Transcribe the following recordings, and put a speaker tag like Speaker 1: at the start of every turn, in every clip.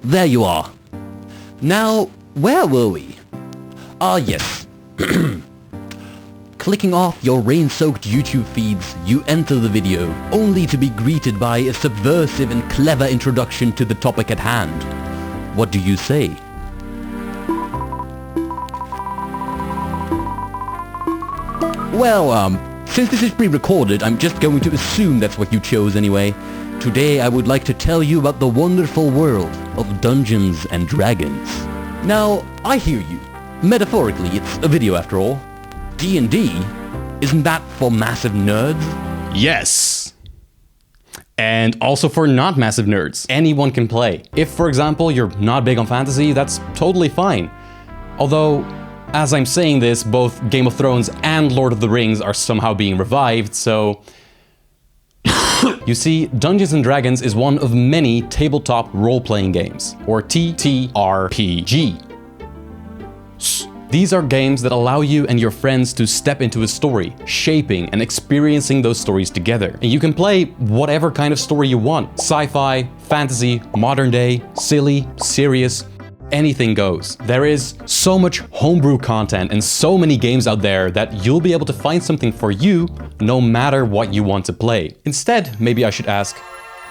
Speaker 1: there you are. Now, where were we? Ah, yes. Clicking off your rain-soaked YouTube feeds, you enter the video, only to be greeted by a subversive and clever introduction to the topic at hand. What do you say? Well, since this is pre-recorded, I'm just going to assume that's what you chose anyway. Today I would like to tell you about the wonderful world of Dungeons and Dragons. Now, I hear you. Metaphorically, it's a video after all. D&D? Isn't that for massive nerds?
Speaker 2: Yes! And also for not massive nerds. Anyone can play. If, for example, you're not big on fantasy, that's totally fine. Although, as I'm saying this, both Game of Thrones and Lord of the Rings are somehow being revived, so... You see, Dungeons & Dragons is one of many tabletop role-playing games, or TTRPG. These are games that allow you and your friends to step into a story, shaping and experiencing those stories together. And you can play whatever kind of story you want. Sci-fi, fantasy, modern day, silly, serious, anything goes. There is so much homebrew content and so many games out there that you'll be able to find something for you no matter what you want to play. Instead, maybe I should ask,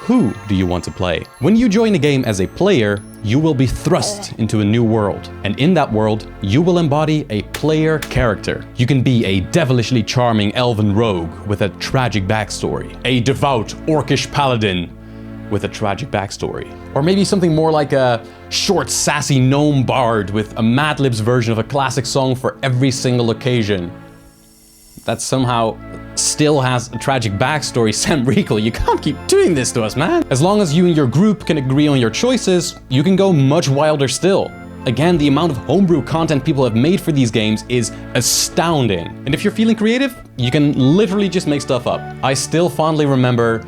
Speaker 2: who do you want to play? When you join a game as a player, you will be thrust into a new world. And in that world, you will embody a player character. You can be a devilishly charming elven rogue with a tragic backstory, a devout orcish paladin with a tragic backstory. Or maybe something more like a short, sassy gnome bard with a Mad Libs version of a classic song for every single occasion. That somehow still has a tragic backstory. Sam Riegel, you can't keep doing this to us, man. As long as you and your group can agree on your choices, you can go much wilder still. Again, the amount of homebrew content people have made for these games is astounding. And if you're feeling creative, you can literally just make stuff up. I still fondly remember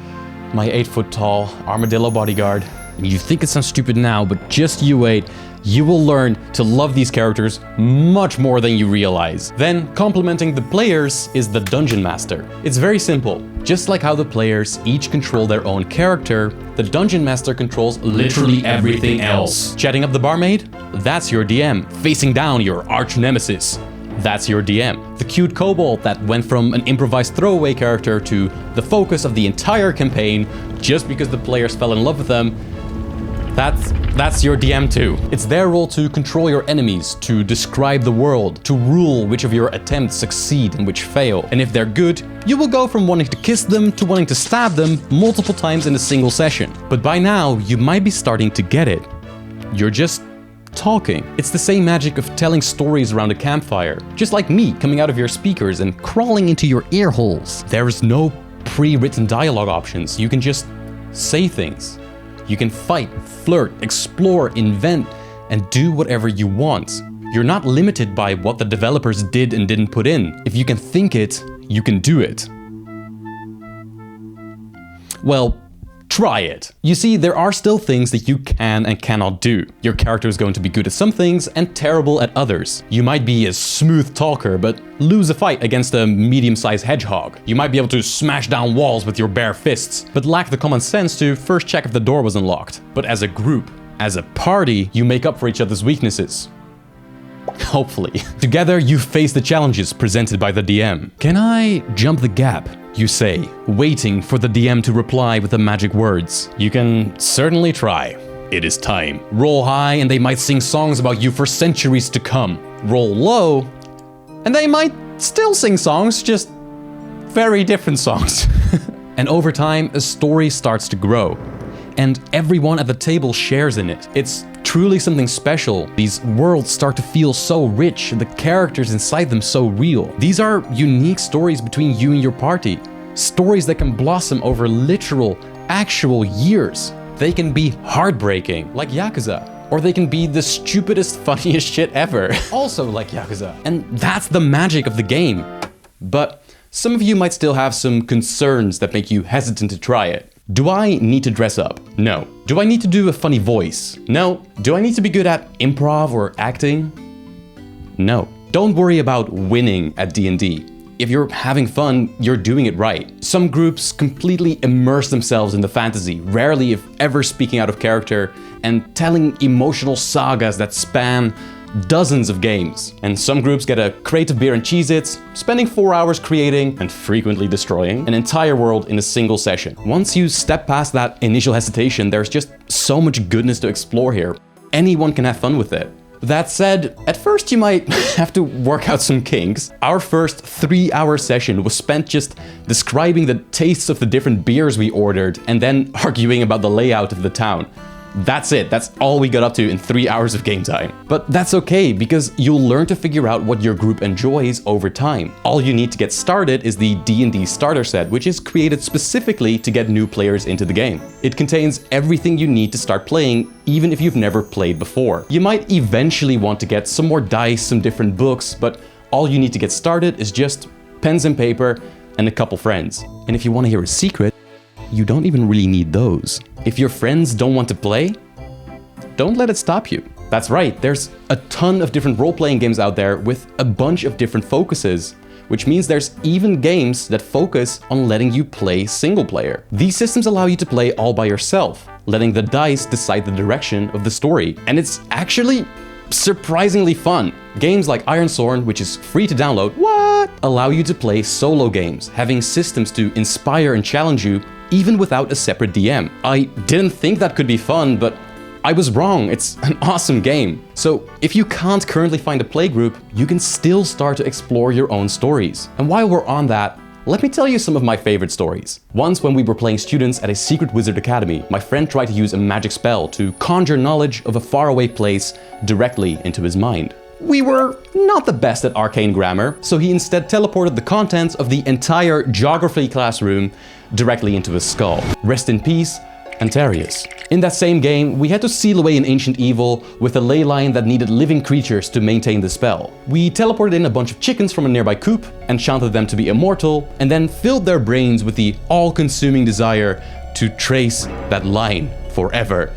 Speaker 2: my 8-foot-tall armadillo bodyguard. You think it sounds stupid now, but just you wait. You will learn to love these characters much more than you realize. Then, complementing the players is the Dungeon Master. It's very simple. Just like how the players each control their own character, the Dungeon Master controls literally everything else. Chatting up the barmaid? That's your DM. Facing down your arch nemesis? That's your DM. The cute kobold that went from an improvised throwaway character to the focus of the entire campaign just because the players fell in love with them, that's your DM too. It's their role to control your enemies, to describe the world, to rule which of your attempts succeed and which fail. And if they're good, you will go from wanting to kiss them to wanting to stab them multiple times in a single session. But by now, you might be starting to get it. You're just talking. It's the same magic of telling stories around a campfire. Just like me coming out of your speakers and crawling into your ear holes. There's no pre-written dialogue options. You can just say things. You can fight, flirt, explore, invent, and do whatever you want. You're not limited by what the developers did and didn't put in. If you can think it, you can do it. Well, try it. You see, there are still things that you can and cannot do. Your character is going to be good at some things and terrible at others. You might be a smooth talker, but lose a fight against a medium-sized hedgehog. You might be able to smash down walls with your bare fists, but lack the common sense to first check if the door was unlocked. But as a group, as a party, you make up for each other's weaknesses. Hopefully. Together, you face the challenges presented by the DM. Can I jump the gap? You say, waiting for the DM to reply with the magic words. You can certainly try. It is time. Roll high and they might sing songs about you for centuries to come. Roll low and they might still sing songs, just very different songs. And over time, a story starts to grow. And everyone at the table shares in it. It's truly something special. These worlds start to feel so rich, the characters inside them so real. These are unique stories between you and your party. Stories that can blossom over literal, actual years. They can be heartbreaking, like Yakuza. Or they can be the stupidest, funniest shit ever, also like Yakuza. And that's the magic of the game. But some of you might still have some concerns that make you hesitant to try it. Do I need to dress up? No. Do I need to do a funny voice? No. Do I need to be good at improv or acting? No. Don't worry about winning at D&D. if you're having fun, you're doing it right. Some groups completely immerse themselves in the fantasy, rarely if ever speaking out of character, and telling emotional sagas that span dozens of games. And some groups get a crate of beer and Cheez-Its, spending 4 hours creating, and frequently destroying, an entire world in a single session. Once you step past that initial hesitation, there's just so much goodness to explore here. Anyone can have fun with it. That said, at first you might have to work out some kinks. Our first 3-hour session was spent just describing the tastes of the different beers we ordered and then arguing about the layout of the town. That's it, that's all we got up to in 3 hours of game time. But that's okay, because you'll learn to figure out what your group enjoys over time. All you need to get started is the D&D starter set, which is created specifically to get new players into the game. It contains everything you need to start playing, even if you've never played before. You might eventually want to get some more dice, some different books, but all you need to get started is just pens and paper and a couple friends. And if you want to hear a secret, you don't even really need those. If your friends don't want to play, don't let it stop you. That's right, there's a ton of different role-playing games out there with a bunch of different focuses, which means there's even games that focus on letting you play single player. These systems allow you to play all by yourself, letting the dice decide the direction of the story. And it's actually surprisingly fun. Games like Ironsworn, which is free to download, allow you to play solo games, having systems to inspire and challenge you even without a separate DM. I didn't think that could be fun, but I was wrong. It's an awesome game. So if you can't currently find a playgroup, you can still start to explore your own stories. And while we're on that, let me tell you some of my favorite stories. Once when we were playing students at a secret wizard academy, my friend tried to use a magic spell to conjure knowledge of a faraway place directly into his mind. We were not the best at arcane grammar, so he instead teleported the contents of the entire geography classroom directly into his skull. Rest in peace, Antarius. In that same game, we had to seal away an ancient evil with a ley line that needed living creatures to maintain the spell. We teleported in a bunch of chickens from a nearby coop, enchanted them to be immortal, and then filled their brains with the all-consuming desire to trace that line forever.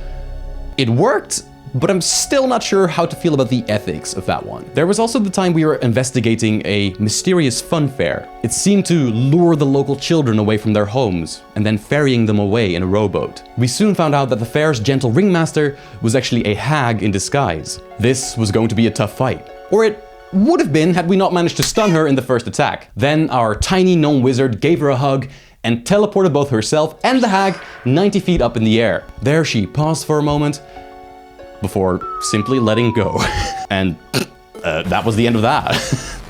Speaker 2: It worked, but I'm still not sure how to feel about the ethics of that one. There was also the time we were investigating a mysterious fun fair. It seemed to lure the local children away from their homes and then ferrying them away in a rowboat. We soon found out that the fair's gentle ringmaster was actually a hag in disguise. This was going to be a tough fight. Or it would have been had we not managed to stun her in the first attack. Then our tiny gnome wizard gave her a hug and teleported both herself and the hag 90 feet up in the air. There she paused for a moment before simply letting go. And that was the end of that.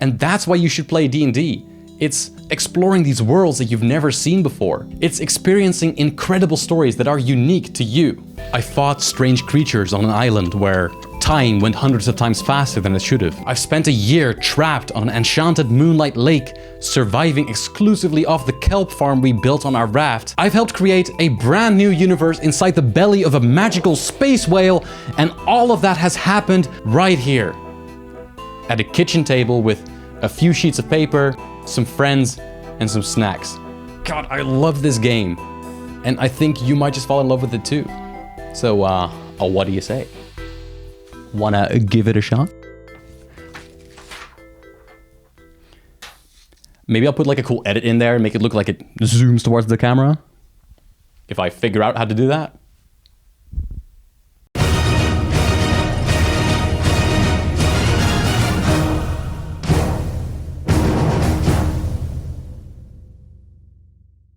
Speaker 2: And that's why you should play D&D. It's exploring these worlds that you've never seen before. It's experiencing incredible stories that are unique to you. I fought strange creatures on an island where time went hundreds of times faster than it should have. I've spent a year trapped on an enchanted moonlight lake, surviving exclusively off the kelp farm we built on our raft. I've helped create a brand new universe inside the belly of a magical space whale, and all of that has happened right here. At a kitchen table with a few sheets of paper, some friends, and some snacks. God, I love this game. And I think you might just fall in love with it too. So, what do you say? Wanna give it a shot? Maybe I'll put like a cool edit in there and make it look like it zooms towards the camera. If I figure out how to do that.